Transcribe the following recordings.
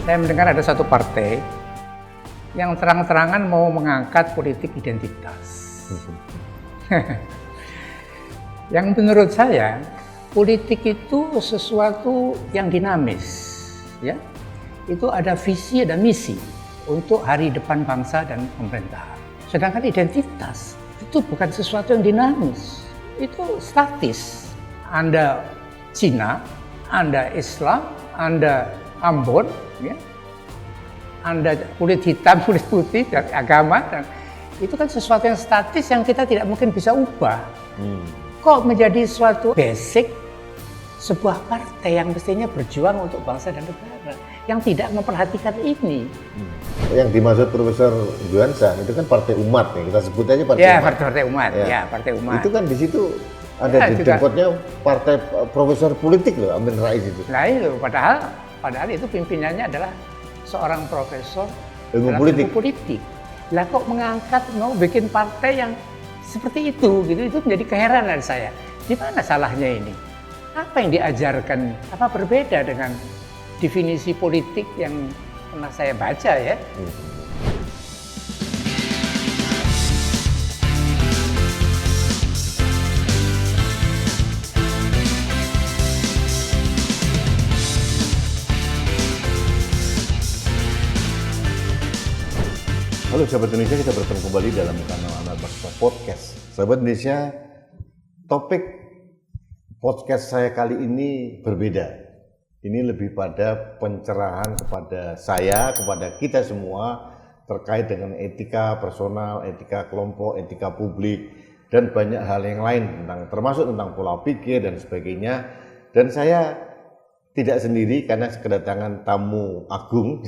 Saya mendengar ada satu partai yang terang-terangan mau mengangkat politik identitas. Yang menurut saya, politik itu sesuatu yang dinamis, ya. Itu ada visi, ada misi untuk hari depan bangsa dan pemerintahan. Sedangkan identitas itu bukan sesuatu yang dinamis, itu statis. Anda Cina, Anda Islam, Anda Ambon, ya. Anda kulit hitam, kulit putih, dan agama, dan itu kan sesuatu yang statis yang kita tidak mungkin bisa ubah. Kok menjadi suatu basic sebuah partai yang mestinya berjuang untuk bangsa dan negara yang tidak memperhatikan ini. Yang dimaksud Profesor Juhansa itu kan partai umat ya, kita sebut aja partai ya, umat. Partai umat, ya, partai umat. Itu kan di situ ada di jemputnya partai profesor politik loh, Amin Rais itu. Nah itu, padahal itu pimpinannya adalah seorang profesor ilmu politik. Lah kok mengangkat mau bikin partai yang seperti itu gitu, itu menjadi keheranan saya. Di mana salahnya ini? Apa yang diajarkan? Apa berbeda dengan definisi politik yang pernah saya baca ya? Halo sahabat Indonesia, kita bertemu kembali dalam kanal Anak Bangsa Podcast. Sahabat Indonesia, topik podcast saya kali ini berbeda. Ini lebih pada pencerahan kepada saya, kepada kita semua terkait dengan etika personal, etika kelompok, etika publik, dan banyak hal yang lain termasuk tentang pola pikir dan sebagainya. Dan saya tidak sendiri karena kedatangan tamu agung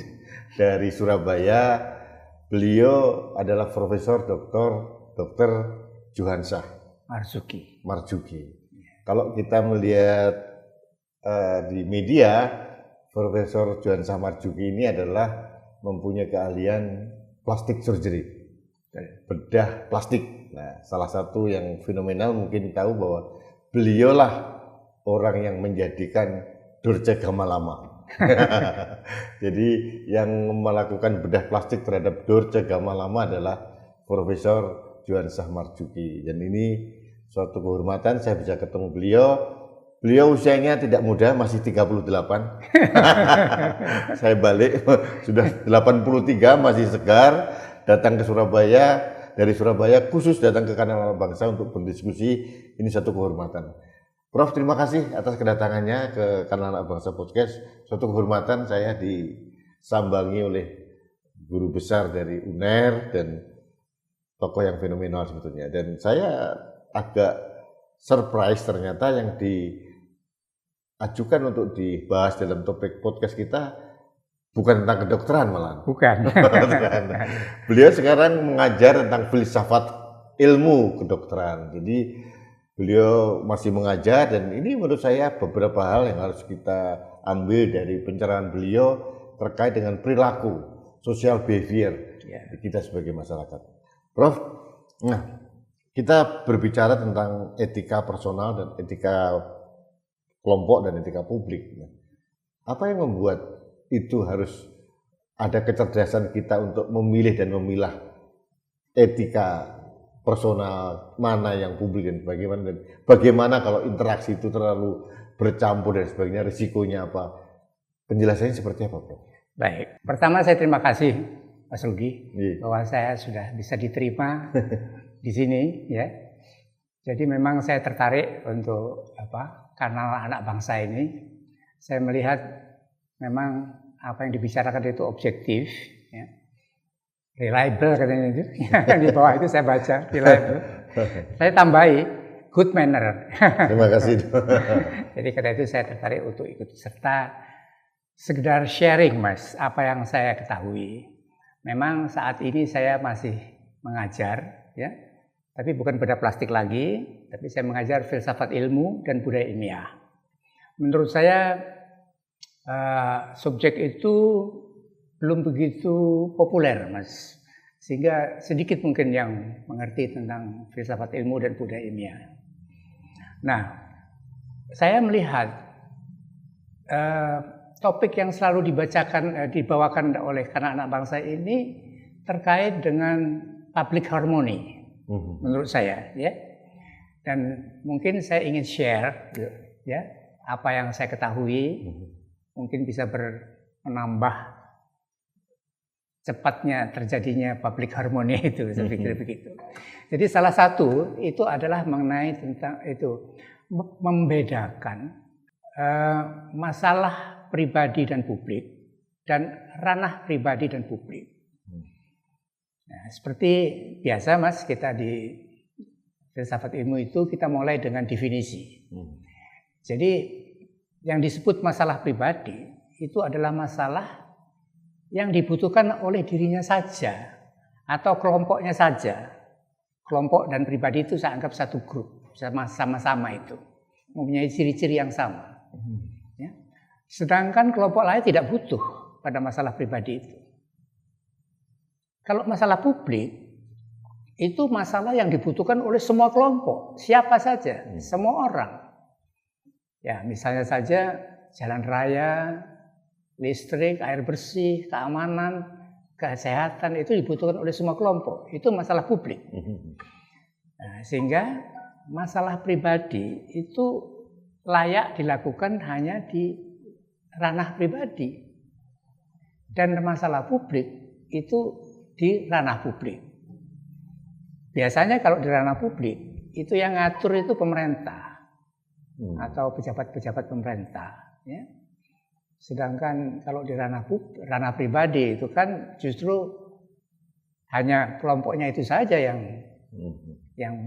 dari Surabaya. Beliau adalah Profesor Dr. Juhansa Marzuki. Kalau kita melihat di media, Profesor Juhansa Marzuki ini adalah mempunyai keahlian plastik surgery, bedah plastik. Nah, salah satu yang fenomenal mungkin tahu bahwa beliaulah orang yang menjadikan Dorce Gamalama. Jadi yang melakukan bedah plastik terhadap Dorce Gamalama adalah Profesor Juhansa Marzuki, dan ini suatu kehormatan saya bisa ketemu beliau. Beliau usianya tidak muda, masih 38. Saya balik sudah 83, masih segar, datang ke Surabaya, dari Surabaya khusus datang ke Kanal Bangsa untuk berdiskusi. Ini satu kehormatan. Prof, terima kasih atas kedatangannya ke Kanal Anak Bangsa Podcast. Suatu kehormatan saya disambangi oleh guru besar dari UNER dan tokoh yang fenomenal sebetulnya. Dan saya agak surprise ternyata yang diajukan untuk dibahas dalam topik podcast kita bukan tentang kedokteran malah. Bukan. Beliau sekarang mengajar tentang filsafat ilmu kedokteran. Jadi beliau masih mengajar, dan ini menurut saya beberapa hal yang harus kita ambil dari pencerahan beliau terkait dengan perilaku social behavior kita sebagai masyarakat. Prof, nah kita berbicara tentang etika personal dan etika kelompok dan etika publik. Apa yang membuat itu harus ada kecerdasan kita untuk memilih dan memilah etika personal mana yang publik dan bagaimana kalau interaksi itu terlalu bercampur dan sebagainya, risikonya apa? Penjelasannya seperti apa, Prof? Baik, pertama saya terima kasih Mas Rugi bahwa saya sudah bisa diterima di sini ya. Jadi memang saya tertarik untuk Kanal Anak Bangsa ini. Saya melihat memang apa yang dibicarakan itu objektif ya. Reliable katanya itu. Di bawah itu saya baca reliable. Saya tambahi good manner. Terima kasih. Jadi karena itu saya tertarik untuk ikut serta sekedar sharing, Mas, apa yang saya ketahui. Memang saat ini saya masih mengajar ya. Tapi bukan bedah plastik lagi, tapi saya mengajar filsafat ilmu dan budaya ilmiah. Menurut saya subjek itu belum begitu populer, Mas. Sehingga sedikit mungkin yang mengerti tentang filsafat ilmu dan budaya ilmiah. Nah, saya melihat topik yang selalu dibawakan oleh anak-anak bangsa ini terkait dengan public harmony, menurut saya, ya. Dan mungkin saya ingin share, ya, apa yang saya ketahui, mungkin bisa menambah cepatnya terjadinya public harmony itu, saya pikir begitu. Jadi salah satu itu adalah mengenai tentang itu membedakan masalah pribadi dan publik dan ranah pribadi dan publik. Nah, seperti biasa Mas, kita di filsafat ilmu itu kita mulai dengan definisi. Jadi yang disebut masalah pribadi itu adalah masalah yang dibutuhkan oleh dirinya saja atau kelompoknya saja. Kelompok dan pribadi itu saya anggap satu grup, sama-sama itu mempunyai ciri-ciri yang sama. Ya. Sedangkan kelompok lain tidak butuh pada masalah pribadi itu. Kalau masalah publik, itu masalah yang dibutuhkan oleh semua kelompok, siapa saja, semua orang. Ya, misalnya saja jalan raya, listrik, air bersih, keamanan, kesehatan itu dibutuhkan oleh semua kelompok. Itu masalah publik. Nah, sehingga masalah pribadi itu layak dilakukan hanya di ranah pribadi. Dan masalah publik itu di ranah publik. Biasanya kalau di ranah publik itu yang ngatur itu pemerintah atau pejabat-pejabat pemerintah. Ya. Sedangkan kalau di ranah pribadi itu kan justru hanya kelompoknya itu saja yang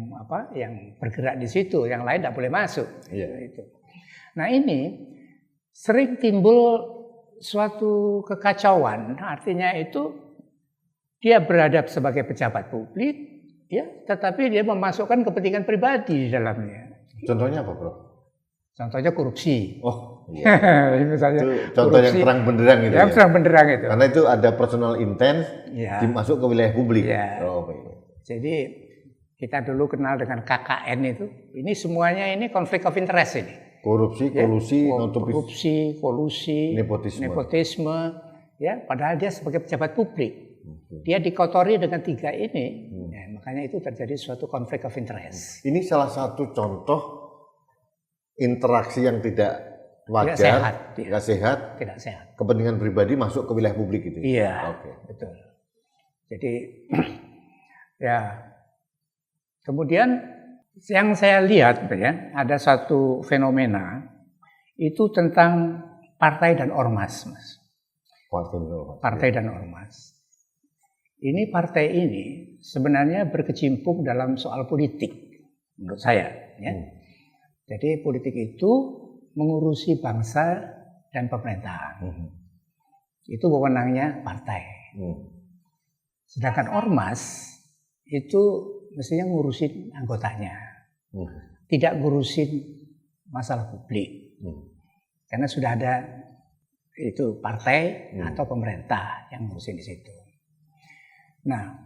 bergerak di situ, yang lain tidak boleh masuk. Itu. Nah ini sering timbul suatu kekacauan, artinya itu dia beradab sebagai pejabat publik, ya, tetapi dia memasukkan kepentingan pribadi di dalamnya. Contohnya apa, Bro? Contohnya korupsi. Oh, iya. Misalnya itu contoh korupsi, yang terang benderang gitu. Ya, terang benderang itu. Karena itu ada personal intent dimasuk ke wilayah publik. Ya. Oh, baik. Jadi kita dulu kenal dengan KKN itu. Ini semuanya ini konflik of interest ini. Korupsi, kolusi, korupsi, kolusi, nepotisme. Ya, padahal dia sebagai pejabat publik. Dia dikotori dengan 3 ini, ya, makanya itu terjadi suatu konflik of interest. Ini salah satu contoh interaksi yang tidak wajar, tidak sehat, kepentingan pribadi masuk ke wilayah publik gitu. Iya, betul. Jadi, ya, kemudian yang saya lihat, ya, ada satu fenomena itu tentang partai dan ormas, Mas. Partai dan ormas. Ini partai ini sebenarnya berkecimpung dalam soal politik, menurut saya. Ya. Jadi politik itu mengurusi bangsa dan pemerintahan. Itu wewenangnya partai. Sedangkan ormas itu mestinya ngurusin anggotanya, tidak ngurusin masalah publik. Karena sudah ada itu partai atau pemerintah yang ngurusin di situ. Nah,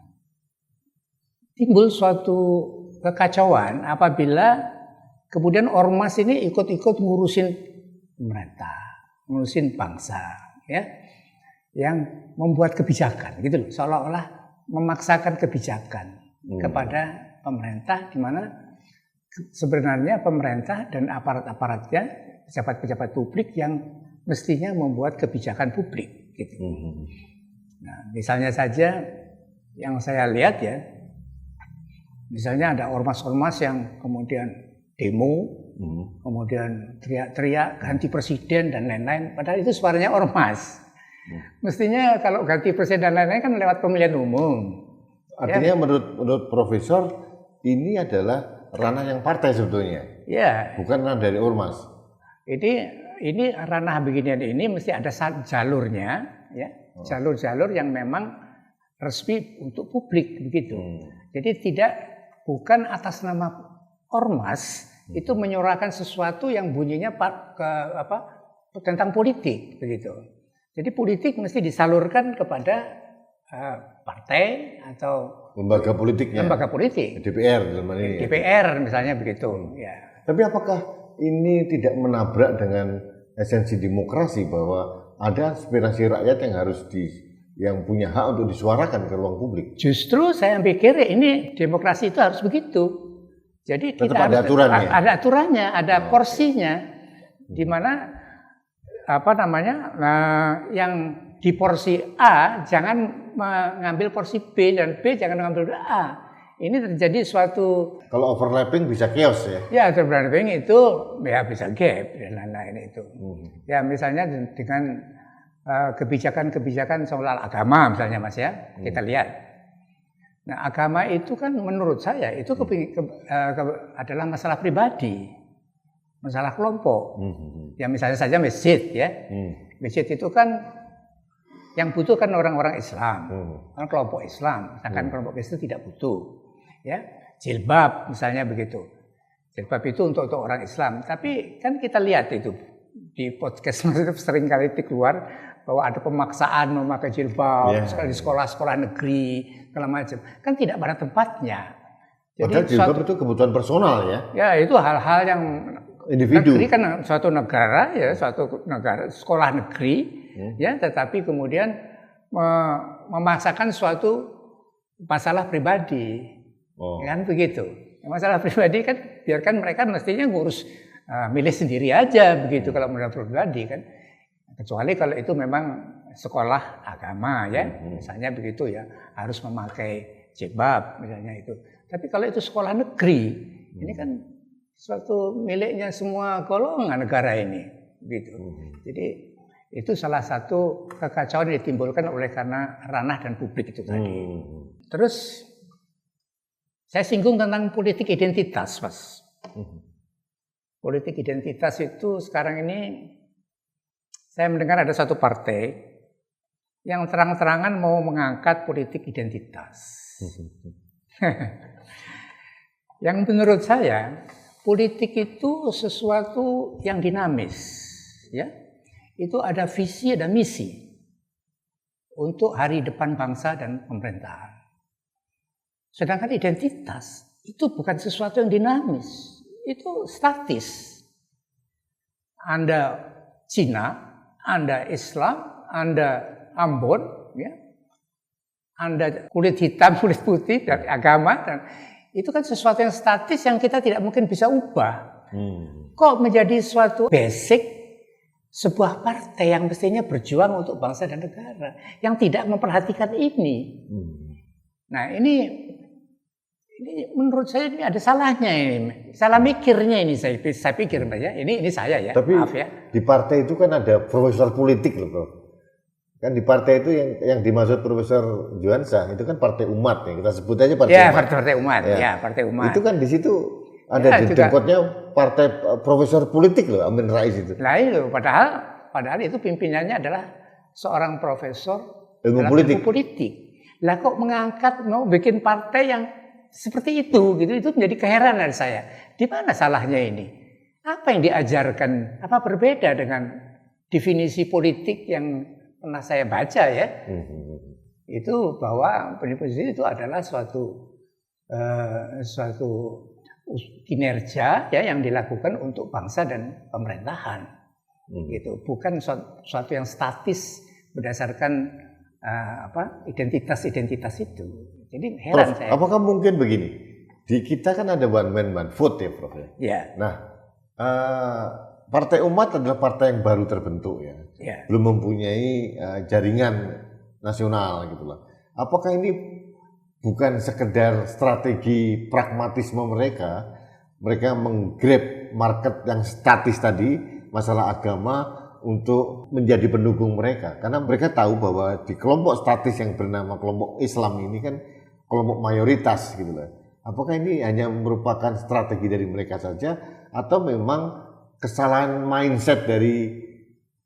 timbul suatu kekacauan apabila kemudian ormas ini ikut-ikut ngurusin pemerintah, ngurusin bangsa, ya, yang membuat kebijakan, gitu loh, seolah-olah memaksakan kebijakan kepada pemerintah, di mana sebenarnya pemerintah dan aparat-aparatnya, pejabat-pejabat publik yang mestinya membuat kebijakan publik, gitu. Nah, misalnya saja yang saya lihat ya, misalnya ada ormas-ormas yang kemudian demo, kemudian teriak-teriak ganti presiden dan lain-lain, padahal itu suaranya ormas. Mestinya kalau ganti presiden dan lain-lain kan lewat pemilihan umum. Artinya ya, menurut Profesor ini adalah ranah yang partai sebetulnya, ya, bukan ranah dari ormas. Ini ranah beginian ini mesti ada jalurnya, ya, jalur-jalur yang memang resmi untuk publik begitu. Jadi bukan atas nama ormas itu menyuarakan sesuatu yang bunyinya tentang politik begitu. Jadi politik mesti disalurkan kepada partai atau lembaga politiknya. Lembaga politik. DPR dalam ini. DPR misalnya begitu. Ya. Tapi apakah ini tidak menabrak dengan esensi demokrasi bahwa ada aspirasi rakyat yang punya hak untuk disuarakan ke ruang publik. Justru saya pikir ini demokrasi itu harus begitu. Jadi tetap kita ada aturannya. Ada aturannya, ada porsinya, di mana yang di porsi A jangan mengambil porsi B dan B jangan mengambil A. Ini terjadi suatu. Kalau overlapping bisa chaos ya? Ya, overlapping itu ya bisa gap dan lain-lain itu. Ya misalnya dengan kebijakan-kebijakan soal agama misalnya Mas ya, kita lihat. Nah agama itu kan menurut saya itu adalah masalah pribadi, masalah kelompok. Ya misalnya saja masjid ya, masjid itu kan yang butuh kan orang-orang Islam, kan kelompok Islam, sedangkan kelompok Kristen tidak butuh. Ya, jilbab misalnya begitu. Jilbab itu untuk orang Islam. Tapi kan kita lihat itu di podcast itu sering kali keluar bahwa ada pemaksaan memakai jilbab di sekolah-sekolah negeri segala macam. Kan tidak pada tempatnya. Jadi padahal jilbab itu kebutuhan personal ya? Ya itu hal-hal yang individu. Negeri kan suatu negara ya, suatu negara sekolah negeri ya, tetapi kemudian memaksakan suatu masalah pribadi. Kan begitu. Masalah pribadi kan biarkan mereka mestinya ngurus milih sendiri aja begitu kalau masalah pribadi kan. Kecuali kalau itu memang sekolah agama ya, misalnya begitu ya, harus memakai jilbab misalnya itu. Tapi kalau itu sekolah negeri, ini kan suatu miliknya semua golongan negara ini gitu. Jadi itu salah satu kekacauan yang ditimbulkan oleh karena ranah dan publik itu tadi. Terus saya singgung tentang politik identitas, Mas. Politik identitas itu sekarang ini saya mendengar ada satu partai yang terang-terangan mau mengangkat politik identitas. Yang menurut saya politik itu sesuatu yang dinamis, ya. Itu ada visi, ada misi untuk hari depan bangsa dan pemerintahan. Sedangkan identitas itu bukan sesuatu yang dinamis, itu statis. Anda Cina, Anda Islam, Anda Ambon, ya, Anda kulit hitam, kulit putih, dari agama, dan itu kan sesuatu yang statis yang kita tidak mungkin bisa ubah. Kok menjadi suatu basic sebuah partai yang mestinya berjuang untuk bangsa dan negara yang tidak memperhatikan ini. Nah ini menurut saya ini ada salahnya ini, salah mikirnya ini saya pikir Mbak ya. Ini saya ya. Tapi maaf ya. Di partai itu kan ada profesor politik loh, Bro. Kan di partai itu yang dimaksud Profesor Juansa itu kan partai umat ya. Kita sebut aja partai umat. Partai umat. Ya, partai umat. Itu kan di situ ada di tempatnya partai profesor politik loh, Amin Rais itu. Nah itu padahal itu pimpinannya adalah seorang profesor ilmu politik. Lah kok mengangkat mau bikin partai yang seperti itu gitu, itu menjadi keheranan saya. Di mana salahnya ini? Apa yang diajarkan? Apa berbeda dengan definisi politik yang pernah saya baca ya? Itu bahwa definisi itu adalah suatu kinerja ya yang dilakukan untuk bangsa dan pemerintahan. Gitu, bukan suatu yang statis berdasarkan identitas itu. Jadi heran Prof, saya. Apakah mungkin begini? Di kita kan ada one man one vote ya, Prof. Ya. Nah, Partai Umat adalah partai yang baru terbentuk ya. Belum mempunyai jaringan nasional gitu lah. Apakah ini bukan sekedar strategi pragmatisme mereka menggrab market yang statis tadi, masalah agama, untuk menjadi pendukung mereka, karena mereka tahu bahwa di kelompok statis yang bernama kelompok Islam ini kan kelompok mayoritas gitu loh. Apakah ini hanya merupakan strategi dari mereka saja atau memang kesalahan mindset dari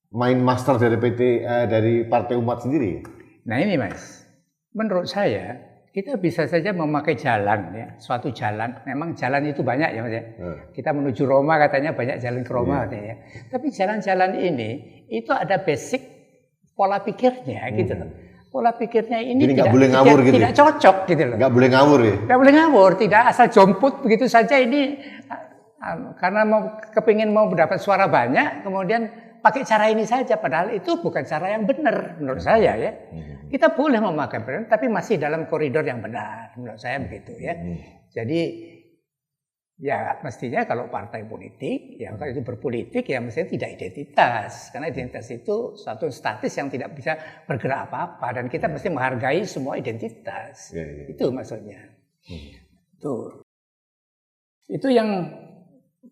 main master dari Partai Umat sendiri? Nah ini Mas, menurut saya kita bisa saja memakai jalan ya, suatu jalan. Memang jalan itu banyak ya Mas ya. Kita menuju Roma katanya banyak jalan ke Roma katanya ya. Tapi jalan-jalan ini itu ada basic pola pikirnya gitu loh. Pola pikirnya ini tidak cocok gitu loh. Nggak boleh ngawur ya. Nggak boleh ngawur, tidak asal jomput begitu saja ini karena kepingin mau mendapat suara banyak, kemudian pakai cara ini saja, padahal itu bukan cara yang benar menurut saya ya. Kita boleh memakai benar, tapi masih dalam koridor yang benar menurut saya begitu ya. Jadi ya mestinya kalau partai politik, ya kalau itu berpolitik ya mestinya tidak identitas, karena identitas itu suatu status yang tidak bisa bergerak apa-apa dan kita mesti menghargai semua identitas. Itu maksudnya. Itu yang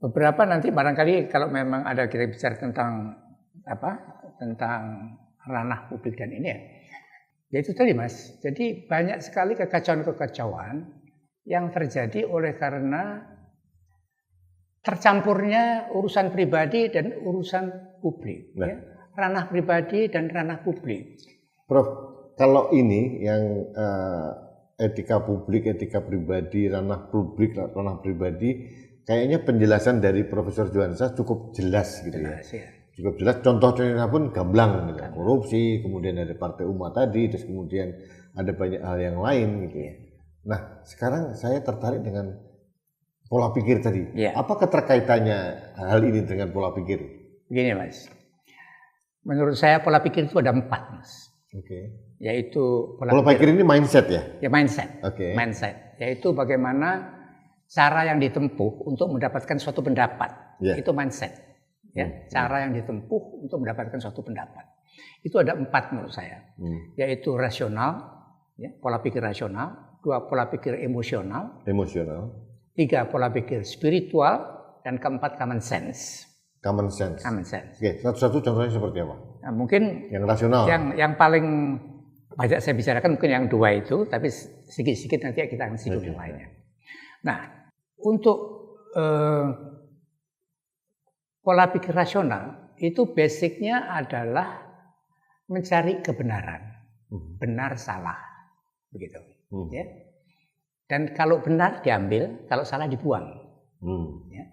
beberapa nanti barangkali kalau memang ada kita bicara tentang tentang ranah publik dan ini ya itu tadi Mas. Jadi banyak sekali kekacauan-kekacauan yang terjadi oleh karena tercampurnya urusan pribadi dan urusan publik. Ya. Ranah pribadi dan ranah publik. Prof, kalau ini yang etika publik, etika pribadi, ranah publik, ranah pribadi, kayaknya penjelasan dari Profesor Juansyah cukup jelas gitu ya. Cukup jelas, contoh-contohnya pun gamblang gitu. Korupsi, kemudian ada Partai Umat tadi, terus kemudian ada banyak hal yang lain gitu ya. Nah, sekarang saya tertarik dengan pola pikir tadi. Apa keterkaitannya hal ini dengan pola pikir? Begini Mas, menurut saya pola pikir itu ada 4 Mas. Yaitu pola pikir ini mindset ya? Ya mindset. Mindset, yaitu bagaimana cara yang ditempuh untuk mendapatkan suatu pendapat, itu mindset. Ya, cara yang ditempuh untuk mendapatkan suatu pendapat. Itu ada 4 menurut saya, yaitu rasional, pola pikir rasional, 2 pola pikir emosional, 3 pola pikir spiritual, dan 4 common sense. Common sense. Oke, satu-satu contohnya seperti apa? Nah, mungkin yang rasional. Yang paling banyak saya bicarakan mungkin yang 2 itu, tapi sedikit-sedikit nanti kita akan singgung yang lainnya. Nah, untuk pola pikir rasional itu basicnya adalah mencari kebenaran, benar salah, begitu. Ya. Dan kalau benar diambil, kalau salah dibuang. Ya.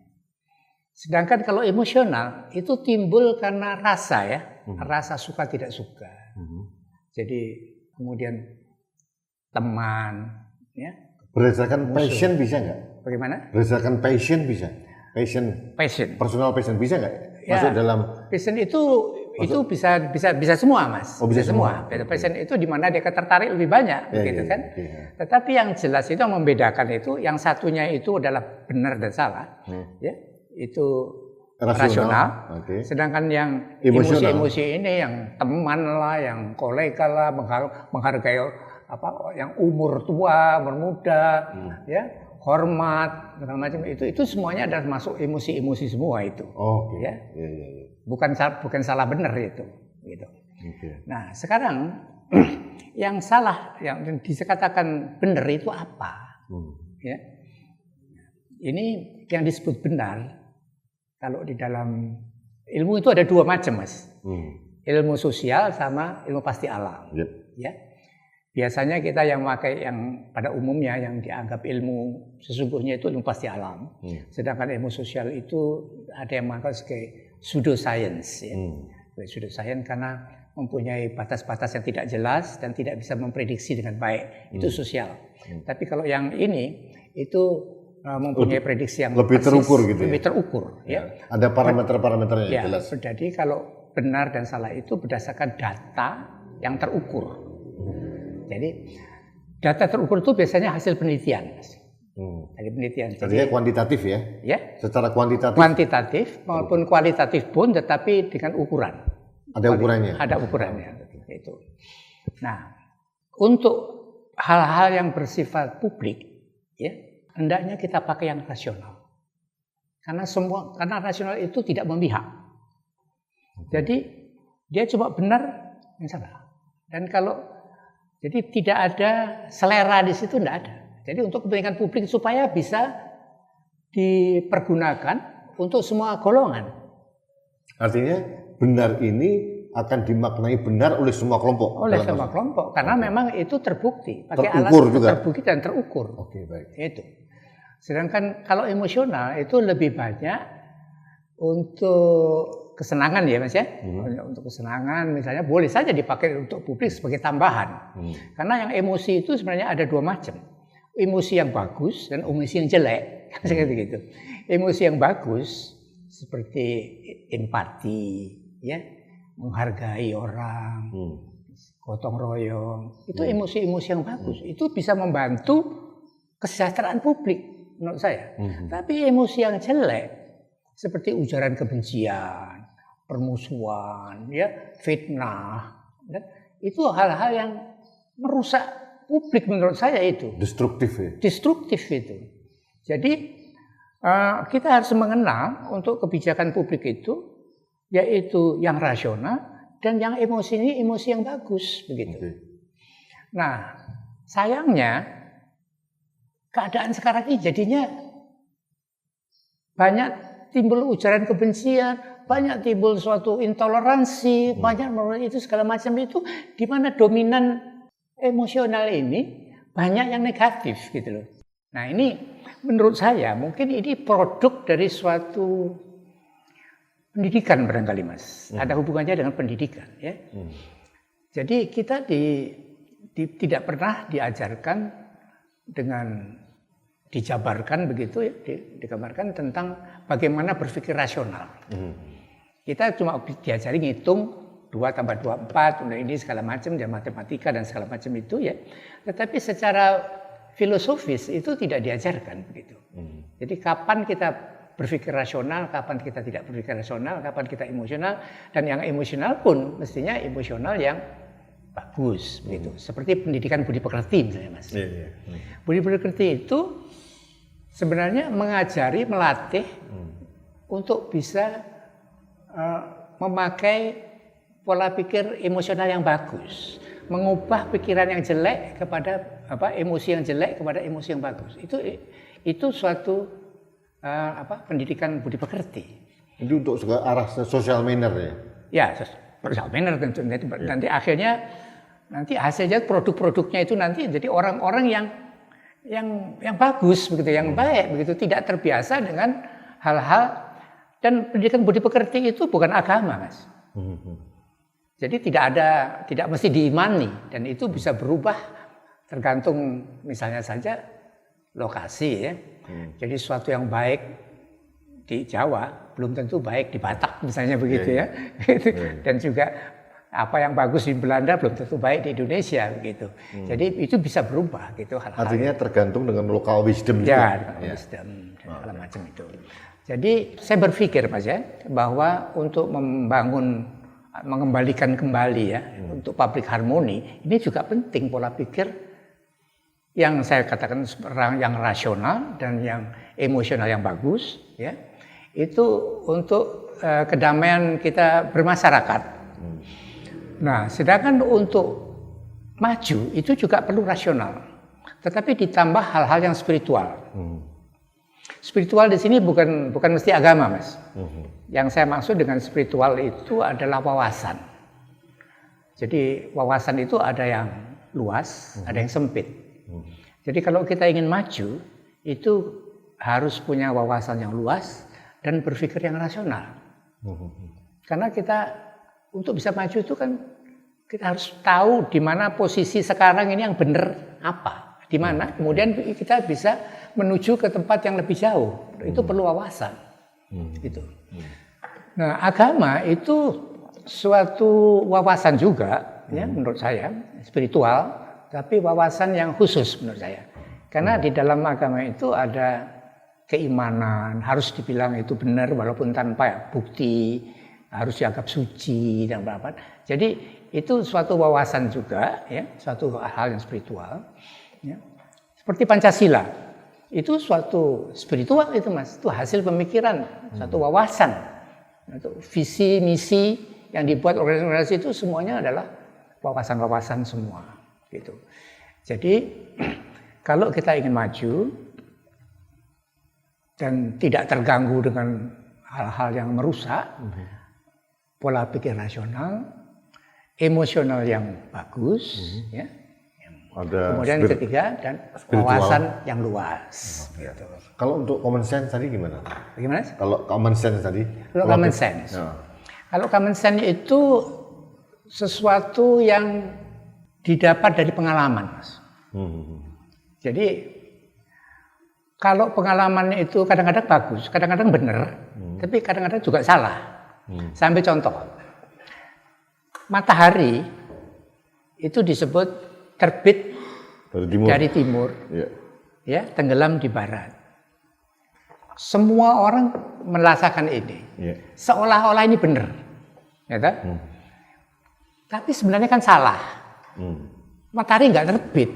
Sedangkan kalau emosional itu timbul karena rasa ya, rasa suka tidak suka. Jadi kemudian teman, ya. Berdasarkan passion bisa nggak? Bagaimana? Berdasarkan passion bisa. Passion. Personal passion bisa nggak? Masuk dalam. Passion itu bisa semua Mas. Bisa semua. Passion itu di mana dia tertarik lebih banyak, gitu kan? Tetapi yang jelas itu yang membedakan itu, yang satunya itu adalah benar dan salah, ya, itu rasional. Sedangkan yang emosi-emosi ini, yang teman lah, yang kolega lah, menghargai yang umur tua, umur muda, ya. Hormat, segala macam itu semuanya adalah masuk emosi-emosi semua itu. Ya. Bukan salah benar itu. Gitu. Nah sekarang yang salah, yang dikatakan benar itu apa? Ya. Ini yang disebut benar. Kalau di dalam ilmu itu ada 2 macam Mas. Ilmu sosial sama ilmu pasti alam. Ya. Biasanya kita yang memakai yang pada umumnya yang dianggap ilmu sesungguhnya itu ilmu pasti alam. Sedangkan ilmu sosial itu ada yang menganggap sebagai pseudoscience. Ya. Pseudoscience karena mempunyai batas-batas yang tidak jelas dan tidak bisa memprediksi dengan baik. Itu sosial. Tapi kalau yang ini itu mempunyai prediksi yang lebih persis, terukur gitu. Lebih terukur. Ya. Ada parameter-parameternya yang jelas. Jadi kalau benar dan salah itu berdasarkan data yang terukur. Jadi data terukur itu biasanya hasil penelitian. Dari penelitian. Artinya kuantitatif ya? Ya. Secara kuantitatif. Kuantitatif maupun kualitatif pun, tetapi dengan ukuran. Ada ukurannya. Ada ukurannya. Itu. Nah, untuk hal-hal yang bersifat publik, ya, hendaknya kita pakai yang rasional. Karena rasional itu tidak memihak. Jadi dia cuma benar yang salah. Dan jadi tidak ada selera di situ, tidak ada. Jadi untuk kepentingan publik supaya bisa dipergunakan untuk semua golongan. Artinya benar ini akan dimaknai benar oleh semua kelompok. Oleh semua kelompok, karena memang itu terbukti. Pakai terukur alat juga. Terbukti dan terukur. Baik. Itu. Sedangkan kalau emosional itu lebih banyak untuk kesenangan ya Mas ya. Untuk kesenangan misalnya boleh saja dipakai untuk publik sebagai tambahan. Karena yang emosi itu sebenarnya ada 2 macam. Emosi yang bagus dan emosi yang jelek. Seperti gitu. Emosi yang bagus seperti empati, ya, menghargai orang, gotong royong. Itu emosi-emosi yang bagus. Itu bisa membantu kesejahteraan publik menurut saya. Tapi emosi yang jelek seperti ujaran kebencian, permusuhan, ya, fitnah, itu hal-hal yang merusak publik menurut saya itu. Destruktif ya? Destruktif itu. Jadi kita harus mengenal untuk kebijakan publik itu, yaitu yang rasional dan yang emosi ini emosi yang bagus begitu. Nah, sayangnya keadaan sekarang ini jadinya banyak timbul ujaran kebencian, banyak timbul suatu intoleransi, banyak itu segala macam itu, di mana dominan emosional ini banyak yang negatif gitu loh. Nah, ini menurut saya mungkin ini produk dari suatu pendidikan barangkali Mas. Ada hubungannya dengan pendidikan ya. Jadi kita tidak pernah diajarkan dengan dijabarkan begitu ya, digambarkan tentang bagaimana berpikir rasional. Kita cuma diajari ngitung 2 tambah 2 4, ini segala macam, dan matematika dan segala macam itu ya. Tetapi secara filosofis itu tidak diajarkan begitu. Jadi kapan kita berpikir rasional, kapan kita tidak berpikir rasional, kapan kita emosional, dan yang emosional pun mestinya emosional yang bagus begitu. Seperti pendidikan budi pekerti misalnya Mas. Budi pekerti itu sebenarnya mengajari, melatih untuk bisa memakai pola pikir emosional yang bagus, mengubah pikiran yang jelek kepada emosi yang jelek kepada emosi yang bagus. Itu suatu pendidikan budi pekerti. Itu untuk arah social manner ya? Ya, social manner tentu. Nanti akhirnya hasilnya produk-produknya itu nanti jadi orang-orang yang bagus begitu, yang baik begitu, tidak terbiasa dengan hal-hal. Dan pendidikan budi pekerti itu bukan agama, Mas. Jadi tidak mesti diimani, dan itu bisa berubah tergantung misalnya saja lokasi ya. Jadi sesuatu yang baik di Jawa belum tentu baik di Batak misalnya begitu ya. Dan juga apa yang bagus di Belanda belum tentu baik di Indonesia begitu. Jadi itu bisa berubah gitu hal-hal. Artinya tergantung dengan local wisdom ya, local wisdom dan segala macam itu. Jadi saya berpikir Mas ya, bahwa untuk mengembalikan kembali ya, untuk public harmony, ini juga penting pola pikir yang saya katakan yang rasional dan yang emosional yang bagus ya. Itu untuk kedamaian kita bermasyarakat. Nah, sedangkan untuk maju itu juga perlu rasional, tetapi ditambah hal-hal yang spiritual. Spiritual di sini bukan mesti agama, Mas. Yang saya maksud dengan spiritual itu adalah wawasan. Jadi wawasan itu ada yang luas, ada yang sempit. Jadi kalau kita ingin maju, itu harus punya wawasan yang luas dan berpikir yang rasional. Karena kita untuk bisa maju itu kan kita harus tahu di mana posisi sekarang ini yang benar apa, di mana kemudian kita bisa menuju ke tempat yang lebih jauh. Itu perlu wawasan. Itu. Nah, agama itu suatu wawasan juga, ya menurut saya, spiritual, tapi wawasan yang khusus menurut saya. Karena di dalam agama itu ada keimanan, harus dibilang itu benar walaupun tanpa bukti, harus dianggap suci dan apa. Jadi itu suatu wawasan juga, ya, suatu hal yang spiritual. Ya. Seperti Pancasila. Itu suatu spiritual itu Mas, itu hasil pemikiran, suatu wawasan. Itu visi, misi yang dibuat organisasi itu semuanya adalah wawasan-wawasan semua gitu. Jadi kalau kita ingin maju dan tidak terganggu dengan hal-hal yang merusak, pola pikir rasional, emosional yang bagus, ya. Kemudian yang ketiga dan wawasan yang luas. Gitu. Kalau untuk common sense tadi gimana? Bagaimana? Kalau common sense tadi? Common sense. Ya. Kalau common sense itu sesuatu yang didapat dari pengalaman, Mas. Jadi kalau pengalaman itu kadang-kadang bagus, kadang-kadang benar, tapi kadang-kadang juga salah. Sampai contoh, matahari itu disebut terbit dari timur, ya, tenggelam di barat. Semua orang merasakan ini, seolah-olah ini benar, ya, tapi sebenarnya kan salah. Matahari nggak terbit,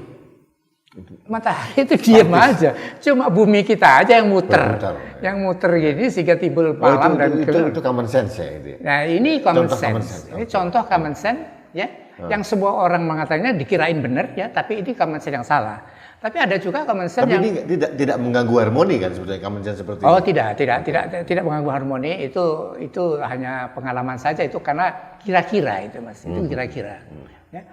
matahari itu diam aja, cuma bumi kita aja yang muter gini sehingga timbul malam itu common sense ya itu. Nah ini common sense. Ini contoh common sense, ya. Yang semua orang mengatakannya dikirain benar, ya, tapi ini common sense yang salah. Tapi ada juga common sense tapi yang ini tidak mengganggu harmoni kan sebetulnya common sense seperti ini. Oh, ini. tidak mengganggu harmoni, itu hanya pengalaman saja, itu karena kira-kira itu, Mas. Itu kira-kira. Ya.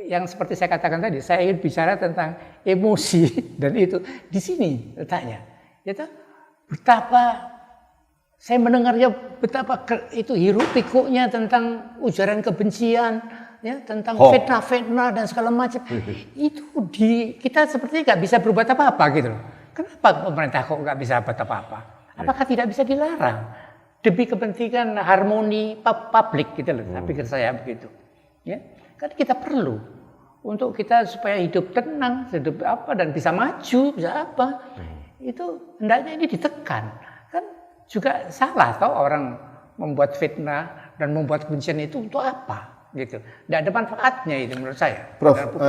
Yang seperti saya katakan tadi, saya ingin bicara tentang emosi dan itu di sini letaknya. Itu betapa saya mendengarnya, betapa itu hiruk pikuknya tentang ujaran kebencian, ya, tentang fitnah-fitnah dan segala macam. Itu kita sepertinya nggak bisa berbuat apa-apa gitu loh. Kenapa pemerintah kok nggak bisa berbuat apa-apa? Apakah tidak bisa dilarang demi kepentingan harmoni publik gitu loh? Saya pikir saya begitu. Ya, kan kita perlu untuk kita supaya hidup tenang, hidup apa dan bisa maju, bisa apa. Itu hendaknya ini ditekan. Kan juga salah toh orang membuat fitnah dan membuat kebencian itu untuk apa gitu. Tidak ada manfaatnya itu menurut saya. Prof,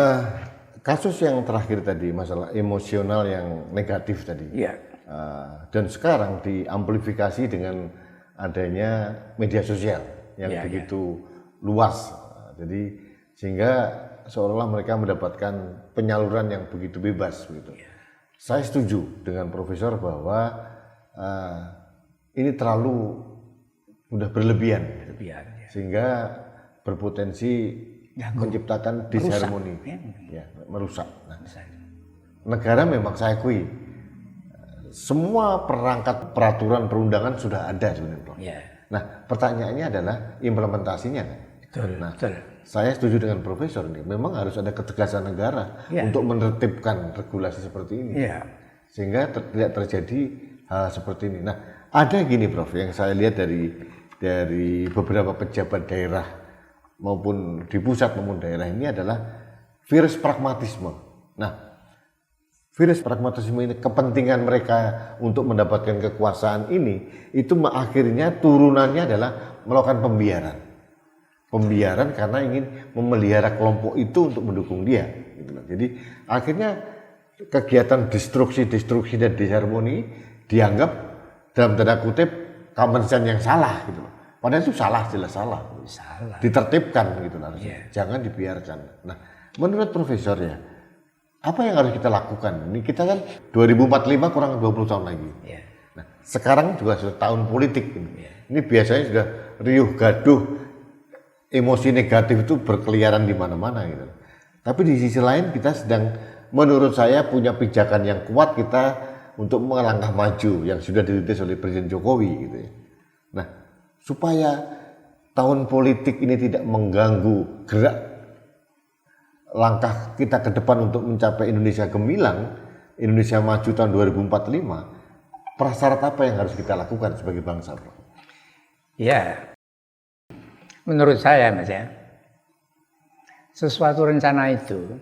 kasus yang terakhir tadi masalah emosional yang negatif tadi. Iya. Dan sekarang diamplifikasi dengan adanya media sosial yang begitu luas. Jadi sehingga seolah-olah mereka mendapatkan penyaluran yang begitu bebas begitu. Saya setuju dengan Profesor bahwa ini terlalu mudah berlebihan, sehingga berpotensi menciptakan disharmoni, merusak. Nah, negara memang saya akui semua perangkat peraturan perundangan sudah ada sebenarnya. Nah, pertanyaannya adalah implementasinya. Betul. Saya setuju dengan Profesor ini. Memang harus ada ketegasan negara untuk menertibkan regulasi seperti ini, sehingga tidak terjadi hal seperti ini. Nah, ada gini, Prof, yang saya lihat dari beberapa pejabat daerah maupun di pusat maupun daerah ini adalah virus pragmatisme. Nah, virus pragmatisme ini kepentingan mereka untuk mendapatkan kekuasaan ini itu akhirnya turunannya adalah melakukan pembiaran karena ingin memelihara kelompok itu untuk mendukung dia. Jadi akhirnya kegiatan destruksi dan disharmoni dianggap dalam tanda kutip common sense yang salah gitu. Padahal itu jelas salah. Ditertibkan gitu Jangan dibiarkan. Nah, menurut Profesor ya, apa yang harus kita lakukan? Ini kita kan 2045 kurang 20 tahun lagi. Nah, sekarang juga sudah tahun politik ini. Ini biasanya sudah riuh gaduh, emosi negatif itu berkeliaran di mana-mana gitu. Tapi di sisi lain kita sedang, menurut saya, punya pijakan yang kuat kita untuk melangkah maju yang sudah dirintis oleh Presiden Jokowi gitu ya. Nah, supaya tahun politik ini tidak mengganggu gerak langkah kita ke depan untuk mencapai Indonesia gemilang, Indonesia maju tahun 2045, prasyarat apa yang harus kita lakukan sebagai bangsa, Bro? Ya, menurut saya, Mas ya, sesuatu rencana itu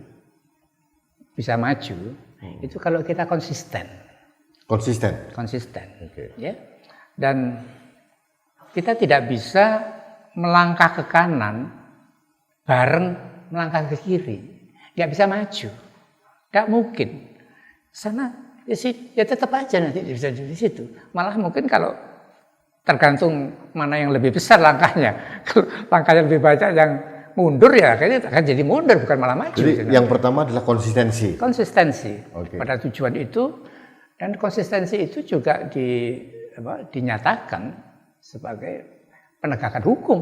bisa maju itu kalau kita konsisten. Okay. Ya. Dan kita tidak bisa melangkah ke kanan bareng melangkah ke kiri, nggak bisa maju, nggak mungkin. Sana ya tetap aja nanti bisa di situ. Malah mungkin kalau tergantung mana yang lebih besar langkahnya. Kalau langkahnya lebih banyak yang mundur ya kayaknya akan jadi mundur bukan malah maju. Jadi yang pertama adalah konsistensi. Pada tujuan itu, dan konsistensi itu juga dinyatakan sebagai penegakan hukum.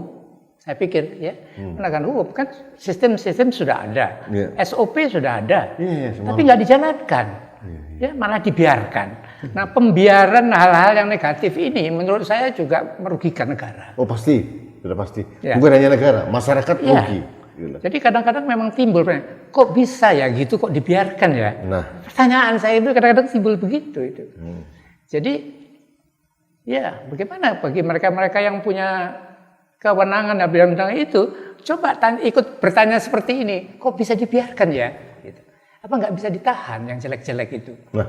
Saya pikir ya, penegakan hukum kan sistem sudah ada, SOP sudah ada, tapi nggak dijalankan, ya malah dibiarkan. Nah, pembiaran hal-hal yang negatif ini menurut saya juga merugikan negara. Oh pasti, sudah pasti. Bukan hanya negara, masyarakat rugi. Jadi kadang-kadang memang timbul, kok bisa ya gitu, kok dibiarkan ya? Nah, pertanyaan saya itu kadang-kadang timbul begitu itu. Jadi, ya bagaimana bagi mereka-mereka yang punya kewenangan dan bidang-bidang itu, coba ikut bertanya seperti ini, kok bisa dibiarkan ya? Gitu. Apa nggak bisa ditahan yang jelek-jelek itu? Nah,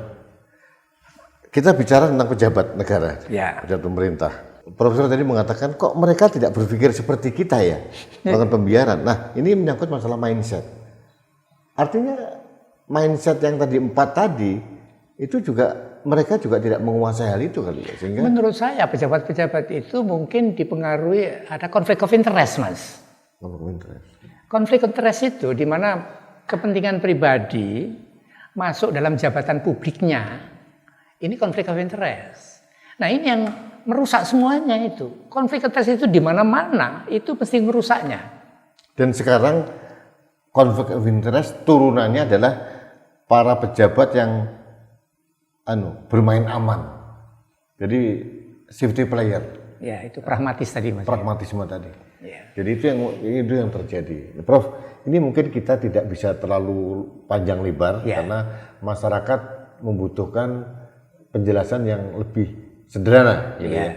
kita bicara tentang pejabat negara, pejabat pemerintah. Profesor tadi mengatakan, kok mereka tidak berpikir seperti kita ya, melakukan pembiaran. Nah, ini menyangkut masalah mindset. Artinya mindset yang tadi 4 tadi, itu juga mereka juga tidak menguasai hal itu kali ya, sehingga menurut saya pejabat-pejabat itu mungkin dipengaruhi ada konflik of interest, Mas. Konflik of interest itu di mana kepentingan pribadi masuk dalam jabatan publiknya, ini konflik of interest. Nah, ini yang merusak semuanya itu. Konflik of interest itu di mana-mana, itu pasti merusaknya. Dan sekarang konflik of interest turunannya adalah para pejabat yang bermain aman. Jadi safety player. Ya, itu pragmatis tadi, Mas. Pragmatisme tadi. Ya. Jadi itu yang terjadi. Prof, ini mungkin kita tidak bisa terlalu panjang lebar karena masyarakat membutuhkan penjelasan yang lebih sederhana gitu ya.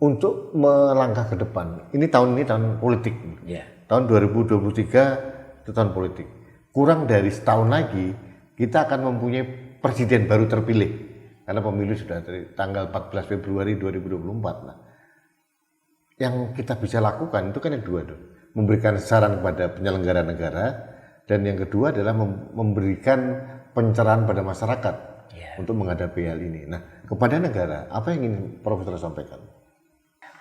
Untuk melangkah ke depan. Ini tahun politik. Ya. Tahun 2023 itu tahun politik. Kurang dari setahun lagi kita akan mempunyai presiden baru terpilih karena pemilu sudah dari tanggal 14 Februari 2024. Nah, yang kita bisa lakukan itu kan yang dua dong, memberikan saran kepada penyelenggara negara, dan yang kedua adalah memberikan pencerahan pada masyarakat untuk menghadapi hal ini. Nah, kepada negara apa yang ingin Profesor sampaikan?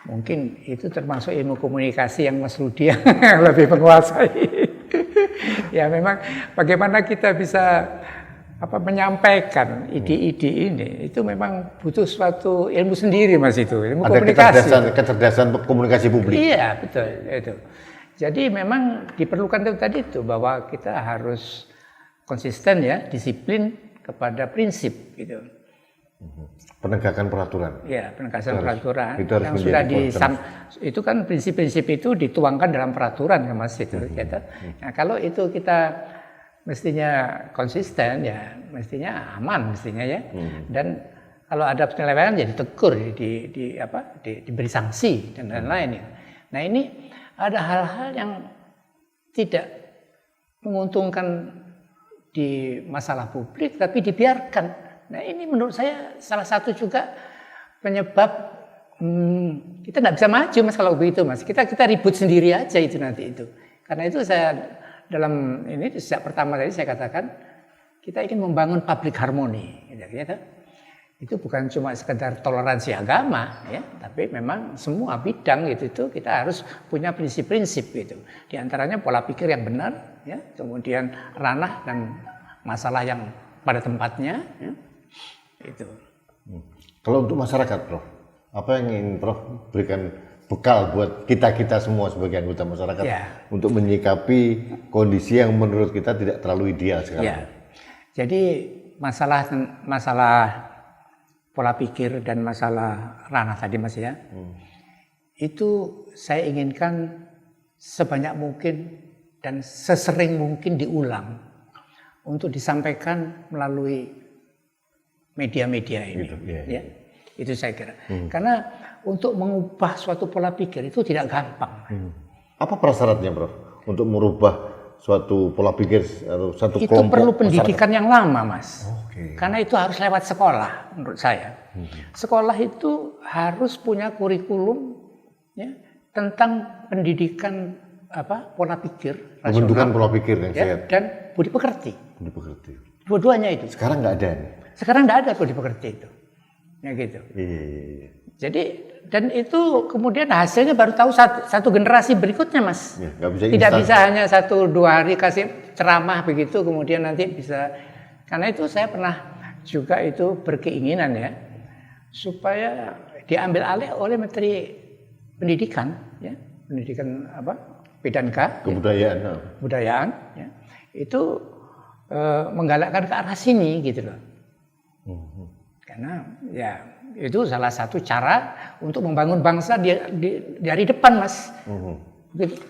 Mungkin itu termasuk ilmu komunikasi yang Mas Rudi yang lebih menguasai. Ya, memang bagaimana kita bisa menyampaikan ide-ide ini, itu memang butuh suatu ilmu sendiri, Mas, itu ilmu ada komunikasi. Kecerdasan komunikasi publik. Iya, betul itu. Jadi memang diperlukan tadi itu bahwa kita harus konsisten ya, disiplin kepada prinsip gitu. Penegakan peraturan. Ya, penegakan peraturan itu yang sudah itu kan prinsip-prinsip itu dituangkan dalam peraturan kan, Mas, itu gitu. Nah, kalau itu kita mestinya konsisten ya, mestinya aman mestinya ya. Dan kalau ada penyelewengan ya ditegur, diberi sanksi dan lain-lain ya. Nah, ini ada hal-hal yang tidak menguntungkan di masalah publik tapi dibiarkan. Nah, ini menurut saya salah satu juga penyebab kita nggak bisa maju, Mas, kalau begitu, Mas. Kita ribut sendiri aja itu nanti itu. Karena itu saya dalam ini sejak pertama tadi saya katakan kita ingin membangun public harmony, gitu. Itu bukan cuma sekedar toleransi agama, ya, tapi memang semua bidang itu kita harus punya prinsip-prinsip gitu. Di antaranya pola pikir yang benar, ya, kemudian ranah dan masalah yang pada tempatnya, ya, itu. Kalau untuk masyarakat, Prof, apa yang ingin Prof berikan bekal buat kita semua sebagai anggota masyarakat untuk menyikapi kondisi yang menurut kita tidak terlalu ideal sekarang? Ya. Jadi masalah pola pikir dan masalah ranah tadi, Mas, ya, itu saya inginkan sebanyak mungkin dan sesering mungkin diulang untuk disampaikan melalui media-media ini. Gitu, ya. Itu saya kira. Karena untuk mengubah suatu pola pikir itu tidak gampang. Apa prasyaratnya, Prof, untuk merubah suatu pola pikir atau satu itu kelompok? Itu perlu pendidikan yang lama, Mas. Okay. Karena itu harus lewat sekolah, menurut saya. Sekolah itu harus punya kurikulum ya, tentang pendidikan pola pikir, pembentukan pola pikir yang ya, sehat dan budi pekerti. Budi pekerti. Dua-duanya itu. Sekarang nggak ada. Sekarang nggak ada budi pekerti itu. Ya gitu. Iya. Jadi dan itu kemudian hasilnya baru tahu satu generasi berikutnya, Mas. Ya, nggak bisa tidak bisa hanya 1-2 hari kasih ceramah begitu kemudian nanti bisa. Karena itu saya pernah juga itu berkeinginan ya supaya diambil alih oleh Menteri Pendidikan, ya, pendidikan P&K, kebudayaan, ya, kebudayaan, ya, itu menggalakkan ke arah sini gitu loh. Karena ya itu salah satu cara untuk membangun bangsa dari depan, Mas.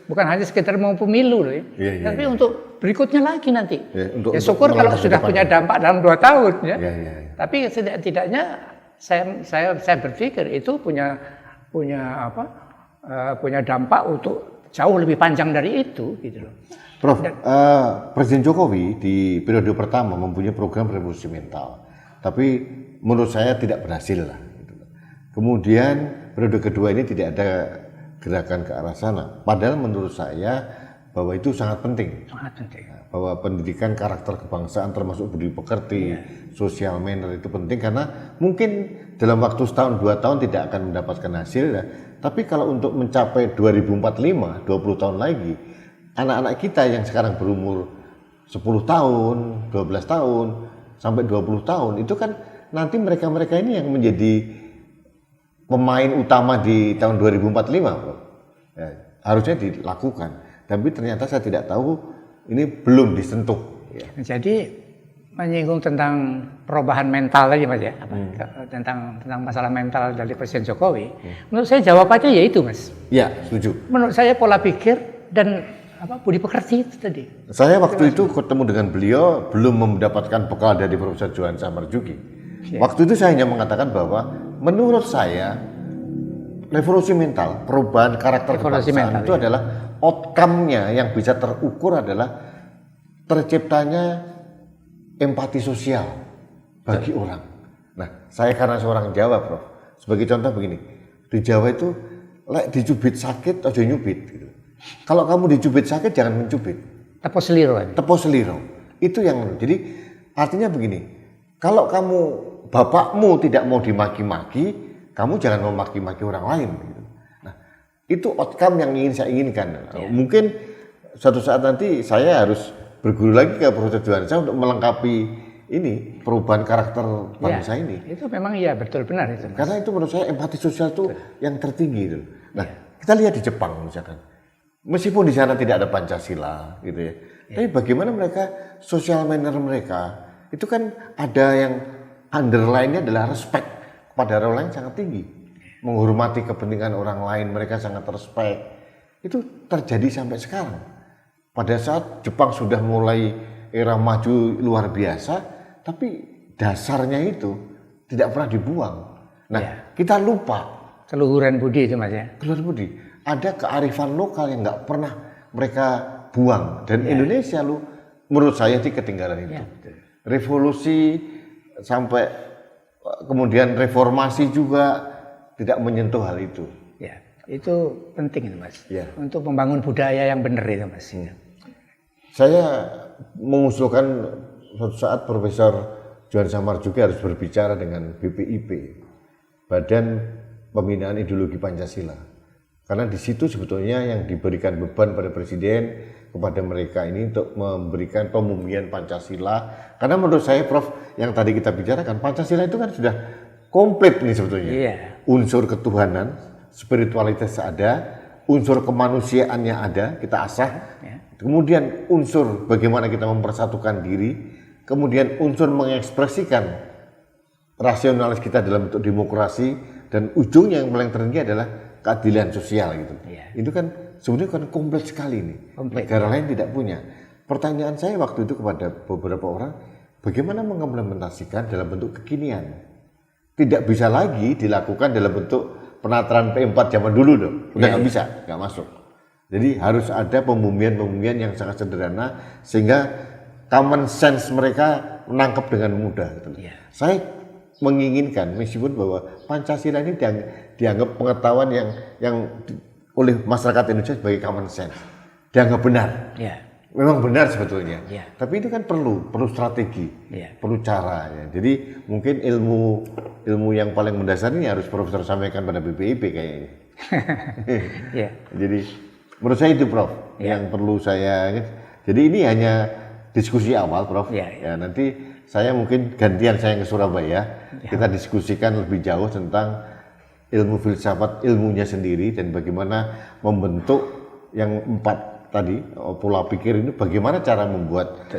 Bukan hanya sekedar mau pemilu loh, ya. Tapi untuk berikutnya lagi nanti. Ya syukur kalau sudah punya dampak dalam 2 tahun ya. Tapi setidaknya saya berpikir itu punya punya dampak untuk jauh lebih panjang dari itu, gitu loh. Prof, Presiden Jokowi di periode pertama mempunyai program revolusi mental, tapi menurut saya tidak berhasil lah. Gitu. Kemudian periode kedua ini tidak ada gerakan ke arah sana. Padahal menurut saya bahwa itu sangat penting. Sangat penting. Bahwa pendidikan karakter kebangsaan termasuk budi pekerti, social manner itu penting karena mungkin dalam waktu setahun 2 tahun tidak akan mendapatkan hasil ya. Tapi kalau untuk mencapai 2045, 20 tahun lagi, anak-anak kita yang sekarang berumur 10 tahun, 12 tahun, sampai 20 tahun, itu kan nanti mereka-mereka ini yang menjadi pemain utama di tahun 2045, bro. Ya, harusnya dilakukan. Tapi ternyata saya tidak tahu, ini belum disentuh. Ya. Jadi menyinggung tentang perubahan mental tadi Mas ya, tentang masalah mental dari Presiden Jokowi. Menurut saya jawabannya ya itu Mas. Ya, setuju. Menurut saya pola pikir dan budi pekerti itu tadi. Saya waktu itu ketemu dengan beliau belum mendapatkan bekal dari Profesor Johan Samarjuki. Waktu itu saya hanya mengatakan bahwa menurut saya revolusi mental, perubahan karakter kebangsaan itu adalah outcome-nya yang bisa terukur adalah terciptanya empati sosial bagi orang. Nah, saya karena seorang Jawa, Prof. Sebagai contoh begini, di Jawa itu dicubit sakit aja nyubit gitu. Kalau kamu dicubit sakit jangan mencubit. Tepos seliro. Tepos seliro. Itu yang jadi artinya begini. Kalau kamu bapakmu tidak mau dimaki-maki, kamu jangan memaki-maki orang lain gitu. Nah, itu outcome yang ingin saya inginkan. Mungkin suatu saat nanti saya harus berguru lagi ke Profesor Johansa untuk melengkapi ini perubahan karakter bangsa ini. Itu memang iya betul benar itu. Mas. Karena itu menurut saya empati sosial itu yang tertinggi itu. Nah, kita lihat di Jepang misalkan. Meskipun di sana tidak ada Pancasila gitu ya. Tapi bagaimana mereka social manner mereka itu kan ada yang underline-nya adalah respect kepada orang lain sangat tinggi. Menghormati kepentingan orang lain, mereka sangat respect. Itu terjadi sampai sekarang. Pada saat Jepang sudah mulai era maju luar biasa, tapi dasarnya itu tidak pernah dibuang. Nah, kita lupa. Keluhuran budi itu Mas ya? Keluhuran budi. Ada kearifan lokal yang nggak pernah mereka buang. Dan Indonesia menurut saya sih ketinggalan itu. Revolusi sampai kemudian reformasi juga tidak menyentuh hal itu. Ya, itu penting itu Mas. Ya. Untuk membangun budaya yang benar itu Mas. Saya mengusulkan suatu saat Profesor Johan Samarjuki harus berbicara dengan BPIP, Badan Pembinaan Ideologi Pancasila. Karena di situ sebetulnya yang diberikan beban pada Presiden kepada mereka ini untuk memberikan pembumian Pancasila. Karena menurut saya Prof, yang tadi kita bicarakan, Pancasila itu kan sudah komplit nih sebetulnya. Unsur ketuhanan, spiritualitas ada, unsur kemanusiaannya ada, kita asah. Kemudian unsur bagaimana kita mempersatukan diri, kemudian unsur mengekspresikan rasionalis kita dalam bentuk demokrasi, dan ujungnya yang paling tertinggi adalah keadilan sosial gitu. Itu kan sebenarnya kan kompleks sekali nih. Negara lain tidak punya. Pertanyaan saya waktu itu kepada beberapa orang, bagaimana mengimplementasikan dalam bentuk kekinian? Tidak bisa lagi dilakukan dalam bentuk penataran P4 zaman dulu dong. Udah nggak bisa, nggak masuk. Jadi harus ada pembumian-pembumian yang sangat sederhana sehingga common sense mereka menangkap dengan mudah. Gitu. Saya menginginkan meskipun bahwa Pancasila ini dianggap pengetahuan yang oleh masyarakat Indonesia sebagai common sense, dianggap benar. Memang benar sebetulnya. Tapi itu kan perlu strategi, perlu cara. Ya. Jadi mungkin ilmu yang paling mendasar ini harus Profesor sampaikan pada BPIP kayaknya. Jadi menurut saya itu Prof yang perlu saya. Jadi ini hanya diskusi awal Prof. Ya nanti saya mungkin gantian saya ke Surabaya. Kita diskusikan lebih jauh tentang ilmu filsafat ilmunya sendiri dan bagaimana membentuk yang 4 tadi pola pikir ini, bagaimana cara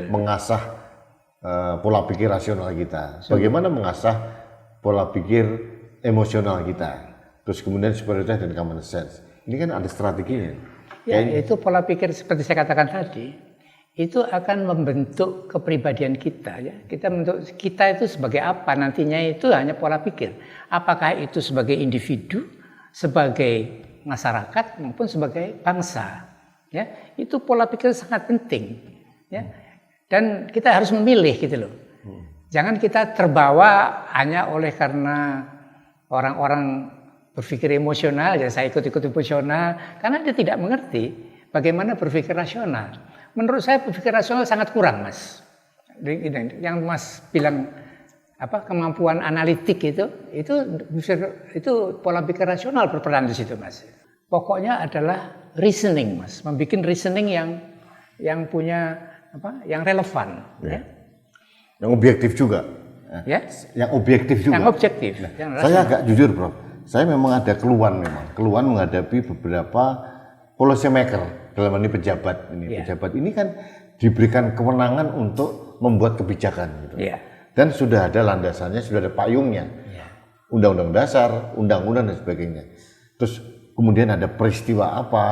mengasah pola pikir rasional kita, bagaimana mengasah pola pikir emosional kita, terus kemudian spiritual dan common sense. Ini kan ada strateginya. Itu pola pikir seperti saya katakan tadi, itu akan membentuk kepribadian kita. Kita itu sebagai apa nantinya itu hanya pola pikir. Apakah itu sebagai individu, sebagai masyarakat maupun sebagai bangsa. Ya, itu pola pikir sangat penting. Ya, dan kita harus memilih gitu loh. Jangan kita terbawa hanya oleh karena orang-orang berpikir emosional, ya saya ikut-ikut emosional, karena dia tidak mengerti bagaimana berpikir rasional. Menurut saya berpikir rasional sangat kurang, Mas. Yang Mas bilang kemampuan analitik itu pola pikir rasional berperan di situ, Mas. Pokoknya adalah reasoning, Mas, membuat reasoning yang punya yang relevan, ya. Yang objektif juga. Ya? Yang objektif juga. Yang objektif. Nah, yang saya agak jujur, Prof. Saya memang ada keluhan menghadapi beberapa policy maker dalam ini pejabat ini. Ya. Pejabat ini kan diberikan kewenangan untuk membuat kebijakan gitu. Ya. Dan sudah ada landasannya, sudah ada payungnya. Ya. Undang-undang dasar, undang-undang dan sebagainya. Terus kemudian ada peristiwa apa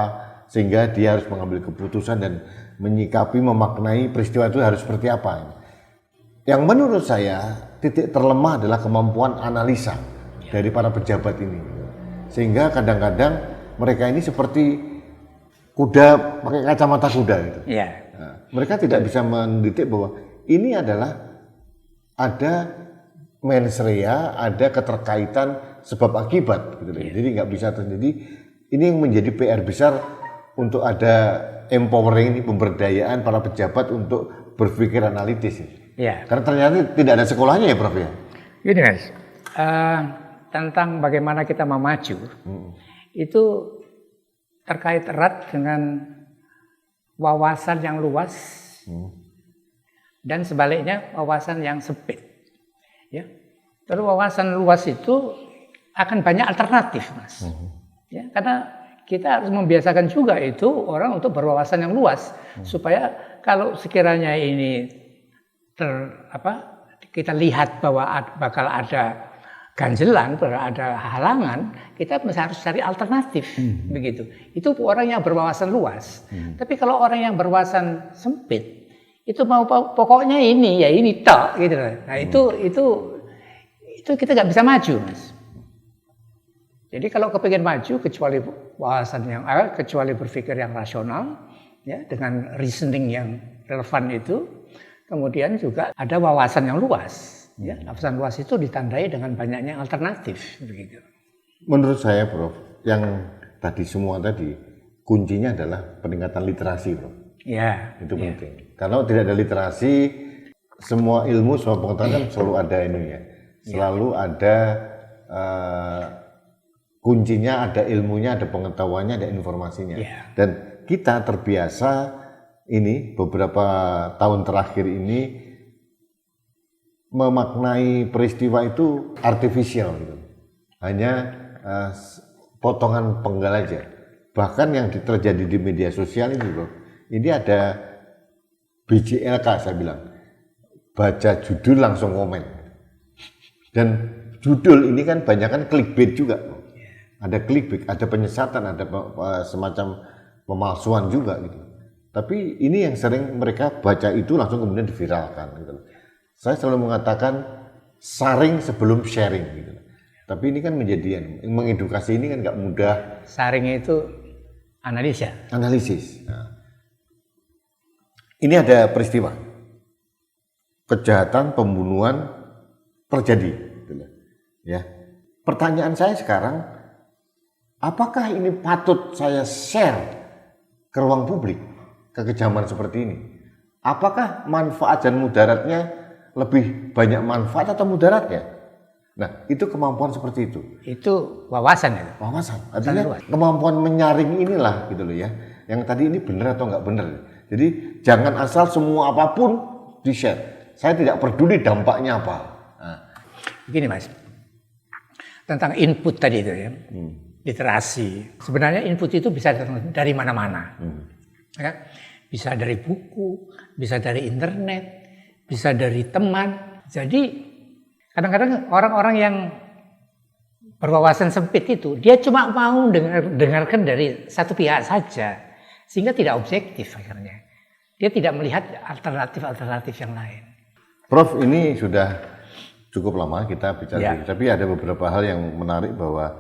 sehingga dia harus mengambil keputusan dan menyikapi, memaknai peristiwa itu harus seperti apa. Yang menurut saya titik terlemah adalah kemampuan analisa dari para pejabat ini. Sehingga kadang-kadang mereka ini seperti kuda pakai kacamata kuda gitu. Ya. Nah, mereka tidak bisa mendidik bahwa ini adalah ada mens rea, ada keterkaitan sebab akibat gitu. Jadi nggak bisa terjadi. Ini yang menjadi PR besar untuk ada empowering ini, pemberdayaan para pejabat untuk berpikir analitis. Ya. Karena ternyata tidak ada sekolahnya ya, Prof ya. Gini, Mas. Tentang bagaimana kita mau maju, itu terkait erat dengan wawasan yang luas dan sebaliknya wawasan yang sempit. Ya. Terus wawasan luas itu akan banyak alternatif, Mas. Ya, karena kita harus membiasakan juga itu orang untuk berwawasan yang luas supaya kalau sekiranya ini kita lihat bahwa bakal ada ganjelan, ada halangan, kita harus cari alternatif begitu. Itu orang yang berwawasan luas. Tapi kalau orang yang berwawasan sempit itu mau pokoknya ini ya ini tok gitu. Nah, itu kita nggak bisa maju, Mas. Jadi kalau kepingin maju kecuali wawasan kecuali berpikir yang rasional ya dengan reasoning yang relevan itu, kemudian juga ada wawasan yang luas ya. Wawasan luas itu ditandai dengan banyaknya alternatif begitu. Menurut saya, Prof, yang semua tadi kuncinya adalah peningkatan literasi, Prof. Ya, itu penting. Karena tidak ada literasi, semua ilmu, semua pengetahuan kan selalu ada ini ya. Selalu ada kuncinya, ada ilmunya, ada pengetahuannya, ada informasinya. Yeah. Dan kita terbiasa ini beberapa tahun terakhir ini memaknai peristiwa itu artifisial gitu. Hanya potongan penggal aja. Bahkan yang terjadi di media sosial ini, Bro. Ini ada BJLK saya bilang. Baca judul langsung komen. Dan judul ini kan banyak kan clickbait juga. Ada clickbait, ada penyesatan, ada semacam pemalsuan juga gitu. Tapi ini yang sering mereka baca itu langsung kemudian diviralkan gitu. Saya selalu mengatakan saring sebelum sharing gitu. Tapi ini kan menjadi mengedukasi ini kan nggak mudah. Saringnya itu analisis. Nah. Ini ada peristiwa kejahatan pembunuhan terjadi, gitu. Ya. Pertanyaan saya sekarang, apakah ini patut saya share ke ruang publik, ke kejaman seperti ini? Apakah manfaat dan mudaratnya lebih banyak manfaat atau mudaratnya? Nah, itu kemampuan seperti itu. Itu wawasan ya? Wawasan. Artinya kemampuan menyaring inilah gitu loh ya. Yang tadi ini benar atau enggak benar. Jadi jangan asal semua apapun di-share. Saya tidak peduli dampaknya apa. Nah. Begini, Mas. Tentang input tadi itu ya. Literasi. Sebenarnya input itu bisa dari mana-mana. Ya, bisa dari buku, bisa dari internet, bisa dari teman. Jadi kadang-kadang orang-orang yang berwawasan sempit itu dia cuma mau dengarkan dari satu pihak saja, sehingga tidak objektif akhirnya. Dia tidak melihat alternatif-alternatif yang lain. Prof, ini sudah cukup lama kita bicara, tapi ada beberapa hal yang menarik bahwa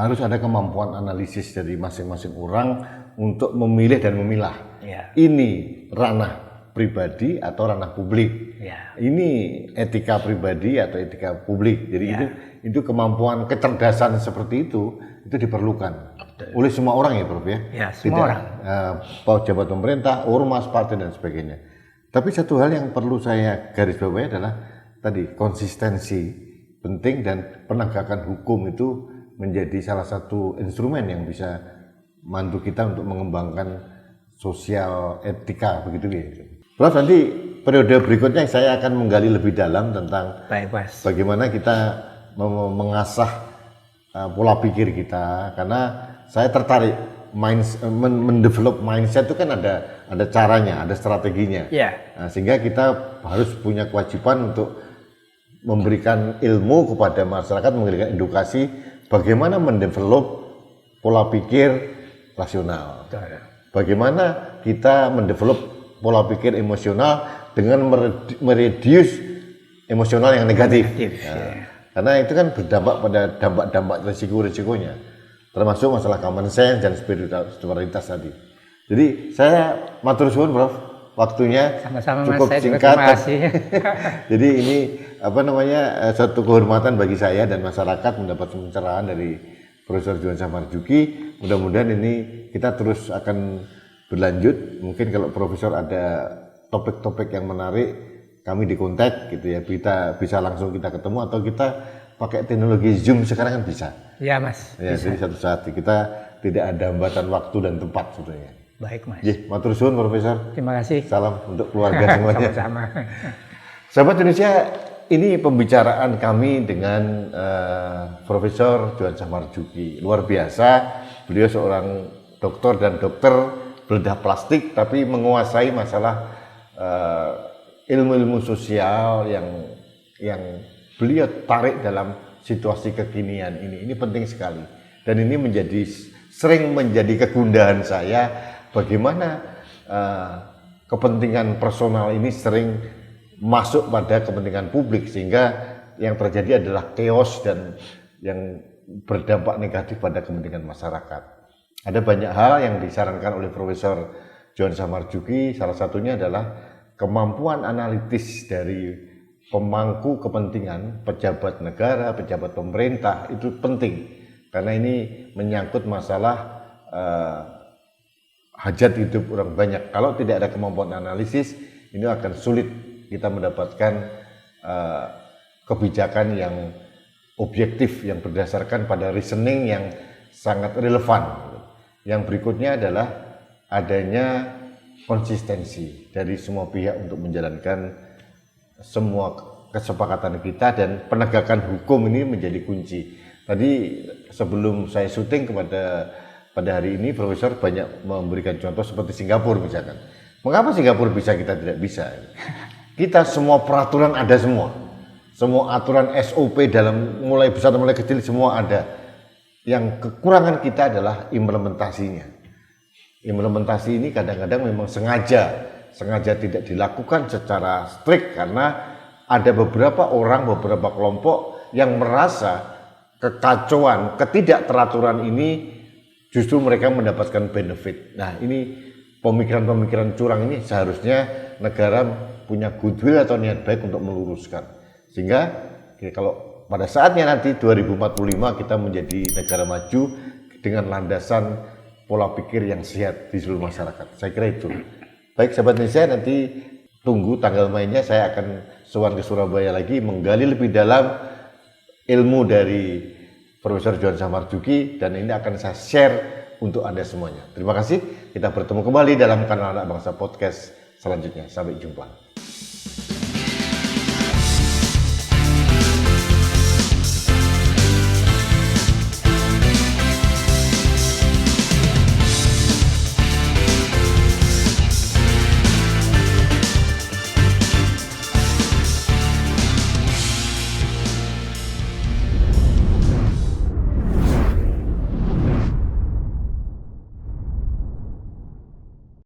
harus ada kemampuan analisis dari masing-masing orang untuk memilih dan memilah. Ya. Ini ranah pribadi atau ranah publik. Ya. Ini etika pribadi atau etika publik. Jadi Ya. itu kemampuan kecerdasan seperti itu diperlukan oleh semua orang ya, Prof ya. Ya, semua orang. Pejabat pemerintah, ormas, partai dan sebagainya. Tapi satu hal yang perlu saya garis bawahi adalah tadi konsistensi penting dan penegakan hukum itu menjadi salah satu instrumen yang bisa membantu kita untuk mengembangkan sosial etika begitu ya. Prof, nanti periode berikutnya saya akan menggali lebih dalam tentang bagaimana kita mengasah pola pikir kita, karena saya tertarik mendevelop mindset itu kan ada caranya, ada strateginya. Yeah. Nah, sehingga kita harus punya kewajiban untuk memberikan ilmu kepada masyarakat, memberikan edukasi bagaimana mendevelop pola pikir rasional. Bagaimana kita mendevelop pola pikir emosional dengan mereduce emosional yang negatif. Karena itu kan berdampak pada dampak-dampak risiko-risikonya, termasuk masalah common sense dan spiritualitas tadi. Jadi saya matur suwun, Prof, waktunya sama-sama, cukup Mas, singkat. terima kasih. Jadi ini satu kehormatan bagi saya dan masyarakat mendapat pencerahan dari Profesor Juansyah Marzuki. Mudah-mudahan ini kita terus akan berlanjut. Mungkin kalau Profesor ada topik-topik yang menarik, kami dikontak gitu ya, kita bisa langsung kita ketemu atau kita pakai teknologi Zoom sekarang kan bisa. Ya, Mas. Ya, bisa. jadi satu saat kita tidak ada hambatan waktu dan tempat sebetulnya. Baik, Mas. Matur suwun, Profesor. Terima kasih. Salam untuk keluarga semuanya. Sama-sama. Sahabat Indonesia, ini pembicaraan kami dengan Profesor Juansyah Marzuki. Luar biasa, beliau seorang dokter dan dokter bedah plastik, tapi menguasai masalah ilmu-ilmu sosial yang beliau tarik dalam situasi kekinian ini. Ini penting sekali. Dan ini sering menjadi kegundahan saya, bagaimana kepentingan personal ini sering masuk pada kepentingan publik, sehingga yang terjadi adalah chaos dan yang berdampak negatif pada kepentingan masyarakat. Ada banyak hal yang disarankan oleh Profesor Juansyah Marzuki, salah satunya adalah kemampuan analitis dari pemangku kepentingan, pejabat negara, pejabat pemerintah itu penting, karena ini menyangkut masalah hajat hidup orang banyak. Kalau tidak ada kemampuan analisis, ini akan sulit kita mendapatkan kebijakan yang objektif, yang berdasarkan pada reasoning yang sangat relevan. Yang berikutnya adalah adanya konsistensi dari semua pihak untuk menjalankan semua kesepakatan kita, dan penegakan hukum ini menjadi kunci. Tadi sebelum saya syuting pada hari ini, Profesor banyak memberikan contoh seperti Singapura misalkan. Mengapa Singapura bisa, kita tidak bisa? Kita semua peraturan ada semua. Semua aturan SOP dalam mulai besar mulai kecil semua ada. Yang kekurangan kita adalah implementasinya. Implementasi ini kadang-kadang memang sengaja tidak dilakukan secara strict, karena ada beberapa orang, beberapa kelompok yang merasa kekacauan, ketidakteraturan ini justru mereka mendapatkan benefit. Nah, ini pemikiran-pemikiran curang ini seharusnya negara punya goodwill atau niat baik untuk meluruskan. Sehingga kalau pada saatnya nanti 2045 kita menjadi negara maju dengan landasan pola pikir yang sehat di seluruh masyarakat. Saya kira itu. Baik sahabat Indonesia, nanti tunggu tanggal mainnya, saya akan sowan ke Surabaya lagi menggali lebih dalam ilmu dari Profesor Juansyah Marzuki, dan ini akan saya share untuk Anda semuanya. Terima kasih. Kita bertemu kembali dalam kanal Anak Bangsa Podcast selanjutnya. Sampai jumpa.